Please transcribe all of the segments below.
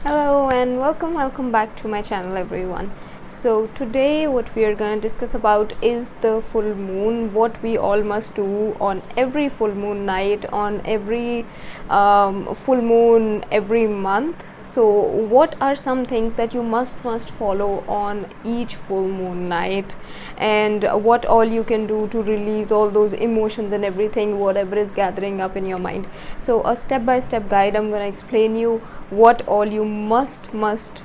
Hello and welcome back to my channel everyone. So today what we are going to discuss about is the full moon, what we all must do on every full moon night, on every full moon every month. So what are some things that you must follow on each full moon night, and what all you can do to release all those emotions and everything, whatever is gathering up in your mind. So a step-by-step guide, I'm going to explain you what all you must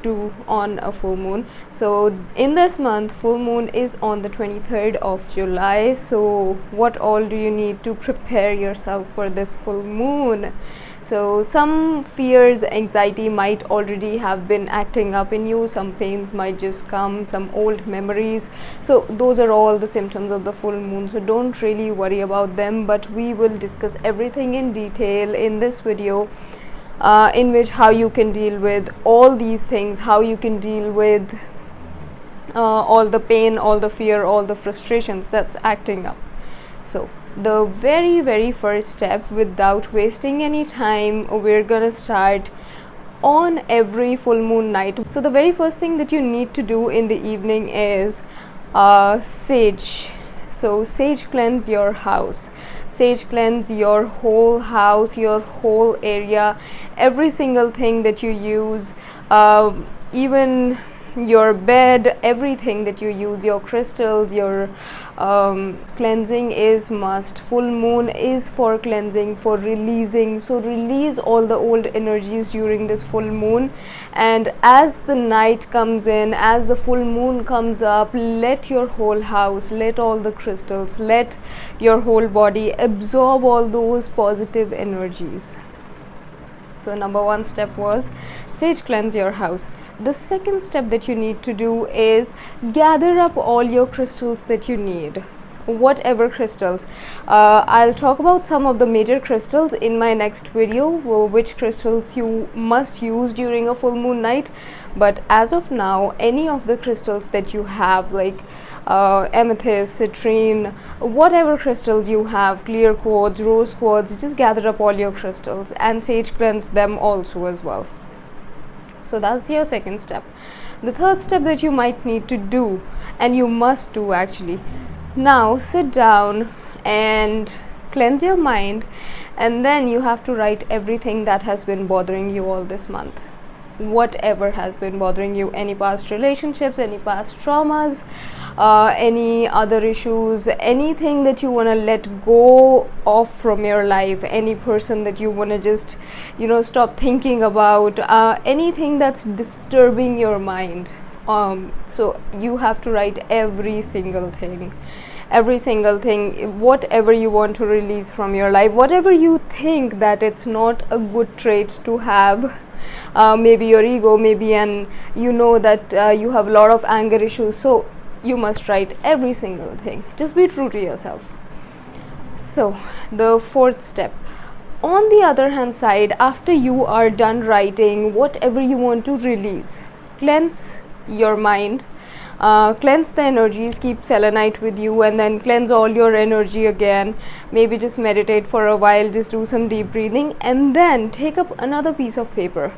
do on a full moon. So in this month, full moon is on the 23rd of July. So what all do you need to prepare yourself for this full moon? So some fears, anxiety might already have been acting up in you, some pains might just come, some old memories. So those are all the symptoms of the full moon, so don't really worry about them, but we will discuss everything in detail in this video, in which how you can deal with all these things, how you can deal with all the pain, all the fear, all the frustrations that's acting up. So the very first step, without wasting any time, we're gonna start on every full moon night. So the very first thing that you need to do in the evening is sage. So sage cleanse your house, sage cleanse your whole house, your whole area, every single thing that you use, even your bed, everything that you use, your crystals, your cleansing is must. Full moon is for cleansing, for releasing. So release all the old energies during this full moon, and as the night comes in, as the full moon comes up, let your whole house, let all the crystals, let your whole body absorb all those positive energies. So number one step was sage cleanse your house. The second step that you need to do is gather up all your crystals that you need, whatever crystals. I'll talk about some of the major crystals in my next video, which crystals you must use during a full moon night. But as of now, any of the crystals that you have, like amethyst, citrine, whatever crystals you have, clear quartz, rose quartz, just gather up all your crystals and sage cleanse them also as well. So that's your second step. The third step that you might need to do, and you must do actually, now sit down and cleanse your mind, and then you have to write everything that has been bothering you all this month. Whatever has been bothering you, any past relationships, any past traumas, any other issues, anything that you want to let go of from your life, any person that you want to just stop thinking about, anything that's disturbing your mind. So you have to write every single thing, whatever you want to release from your life, whatever you think that it's not a good trait to have. Maybe your ego, maybe, and that you have a lot of anger issues, so you must write every single thing. Just be true to yourself. So the fourth step, on the other hand side, after you are done writing whatever you want to release, cleanse your mind, cleanse the energies, keep selenite with you, and then cleanse all your energy again. Maybe just meditate for a while, just do some deep breathing, and then take up another piece of paper.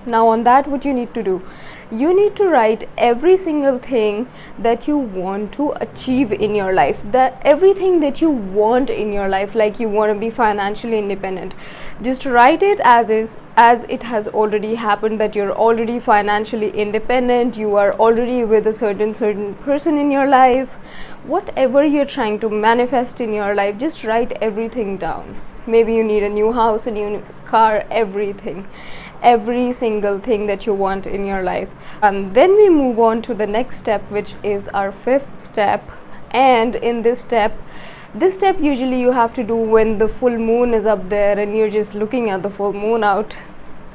Now on that, what you need to do, you need to write every single thing that you want to achieve in your life, that everything that you want in your life, like you want to be financially independent. Just write it as is, as it has already happened, that you're already financially independent, you are already with a certain person in your life. Whatever you're trying to manifest in your life, just write everything down. Maybe you need a new house, a new car, everything, every single thing that you want in your life. And then we move on to the next step, which is our fifth step. And in this step usually you have to do when the full moon is up there and you're just looking at the full moon out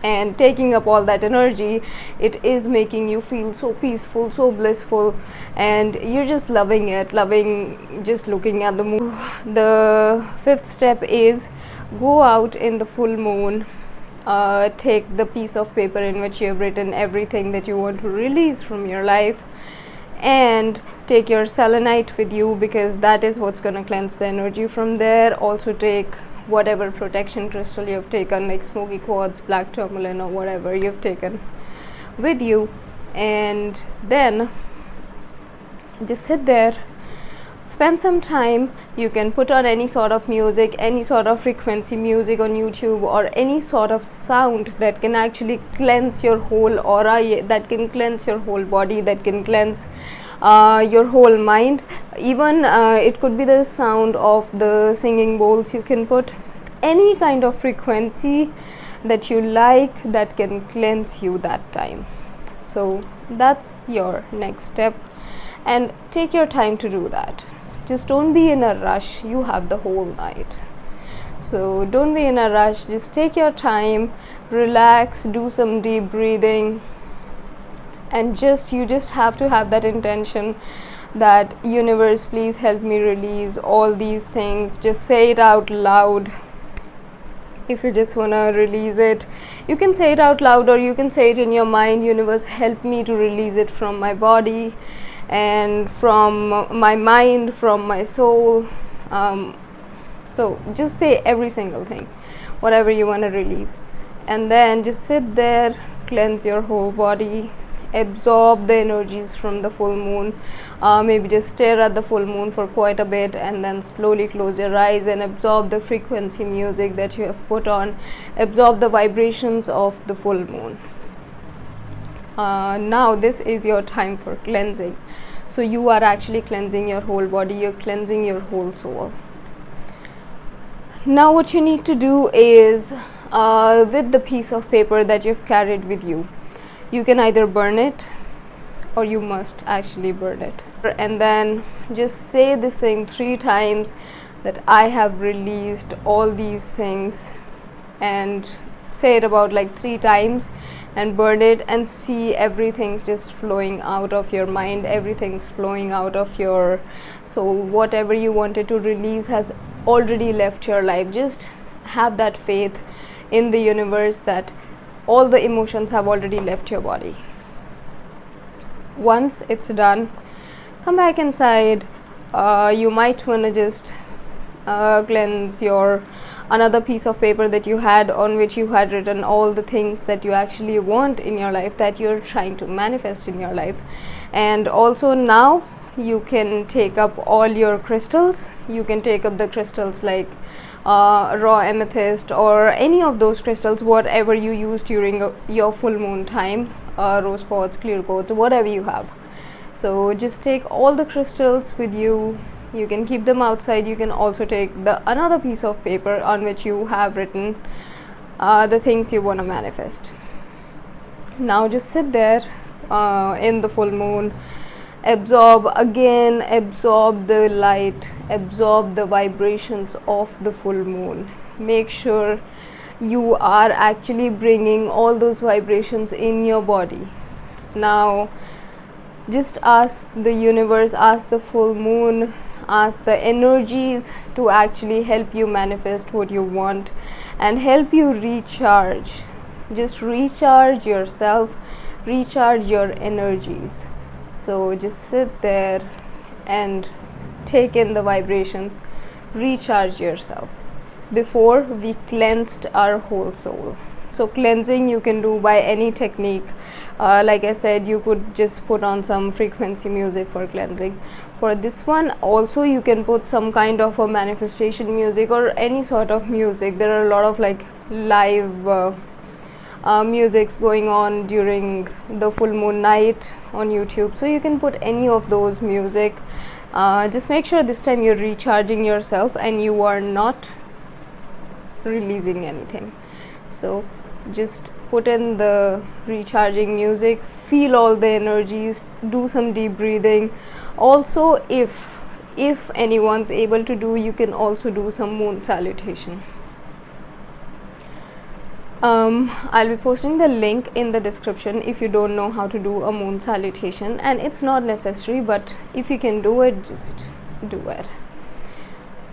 and taking up all that energy. It is making you feel so peaceful, so blissful, and you're just loving it, loving just looking at the moon. The fifth step is go out in the full moon, take the piece of paper in which you have written everything that you want to release from your life, and take your selenite with you, because that is what's going to cleanse the energy from there. Also take whatever protection crystal you've taken, like smoky quartz, black tourmaline, or whatever you've taken with you, and then just sit there, spend some time. You can put on any sort of music, any sort of frequency music on YouTube, or any sort of sound that can actually cleanse your whole aura, that can cleanse your whole body, that can cleanse your whole mind. Even it could be the sound of the singing bowls. You can put any kind of frequency that you like that can cleanse you that time. So that's your next step, and take your time to do that. Just don't be in a rush. You have the whole night, so don't be in a rush. Just take your time, relax, do some deep breathing, and you just have to have that intention that universe, please help me release all these things. Just say it out loud. If you just want to release it, you can say it out loud, or you can say it in your mind. Universe, help me to release it from my body and from my mind, from my soul. So just say every single thing, whatever you want to release, and then just sit there, cleanse your whole body, absorb the energies from the full moon. Maybe just stare at the full moon for quite a bit, and then slowly close your eyes and absorb the frequency music that you have put on. Absorb the vibrations of the full moon. Now this is your time for cleansing. So you are actually cleansing your whole body, you're cleansing your whole soul. Now what you need to do is, with the piece of paper that you've carried with you, you can either burn it, or you must actually burn it, and then just say this thing 3 times, that I have released all these things, and say it about like 3 times, and burn it, and see everything's just flowing out of your mind, everything's flowing out of your soul. Whatever you wanted to release has already left your life. Just have that faith in the universe that all the emotions have already left your body. Once it's done, come back inside. You might want to just cleanse your another piece of paper that you had, on which you had written all the things that you actually want in your life, that you're trying to manifest in your life. And also now you can take up all your crystals. You can take up the crystals like raw amethyst, or any of those crystals, whatever you use during your full moon time, rose quartz, clear quartz, whatever you have. So just take all the crystals with you. You can keep them outside. You can also take another piece of paper on which you have written the things you want to manifest. Now just sit there in the full moon, absorb the light, absorb the vibrations of the full moon. Make sure you are actually bringing all those vibrations in your body. Now just ask the universe, ask the full moon, ask the energies to actually help you manifest what you want and help you recharge. Just recharge yourself, recharge your energies. So just sit there and take in the vibrations, recharge yourself. Before we cleansed our whole soul. So cleansing you can do by any technique. Like I said, you could just put on some frequency music for cleansing. For this one also you can put some kind of a manifestation music or any sort of music. There are a lot of like live musics going on during the full moon night on YouTube, so you can put any of those music. Just make sure this time you're recharging yourself and you are not releasing anything. So just put in the recharging music, feel all the energies, do some deep breathing. Also, if anyone's able to do, you can also do some moon salutation. I'll be posting the link in the description if you don't know how to do a moon salutation, and it's not necessary, but if you can do it, just do it.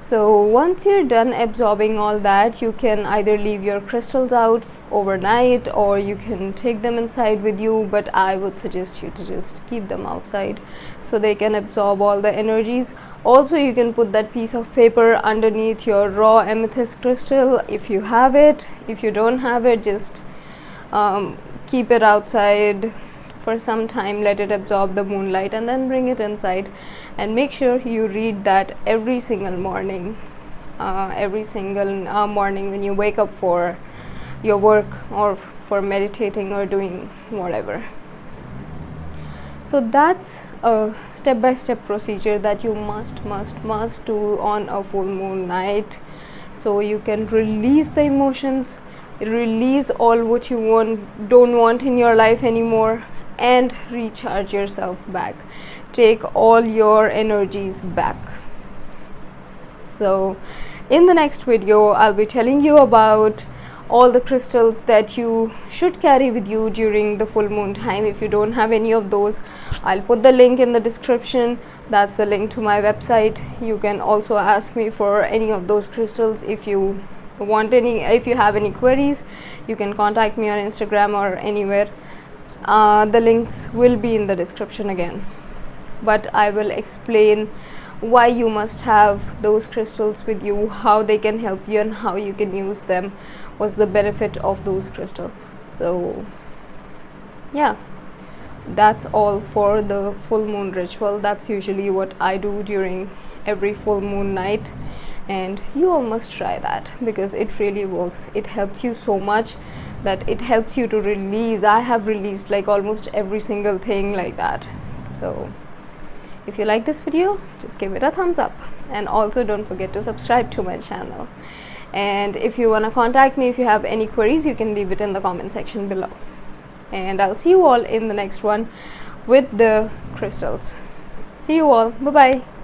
So once you're done absorbing all that, you can either leave your crystals out overnight or you can take them inside with you, but I would suggest you to just keep them outside so they can absorb all the energies. Also, you can put that piece of paper underneath your raw amethyst crystal if you have it. If you don't have it, just keep it outside for some time, let it absorb the moonlight, and then bring it inside. And make sure you read that every single morning, morning when you wake up for your work or for meditating or doing whatever. So that's a step-by-step procedure that you must do on a full moon night, so you can release the emotions, release all what you don't want in your life anymore, and recharge yourself back, take all your energies back. So in the next video, I'll be telling you about all the crystals that you should carry with you during the full moon time. If you don't have any of those, I'll put the link in the description. That's the link to my website. You can also ask me for any of those crystals if you want any. If you have any queries, you can contact me on Instagram or anywhere. The links will be in the description again, but I will explain why you must have those crystals with you, how they can help you, and how you can use them, what's the benefit of those crystals. So yeah, that's all for the full moon ritual. That's usually what I do during every full moon night, and you all must try that because it really works. It helps you so much that it helps you to release. I have released like almost every single thing like that. So if you like this video, just give it a thumbs up, and also don't forget to subscribe to my channel. And if you want to contact me, if you have any queries, you can leave it in the comment section below, and I'll see you all in the next one with the crystals. See you all. Bye bye.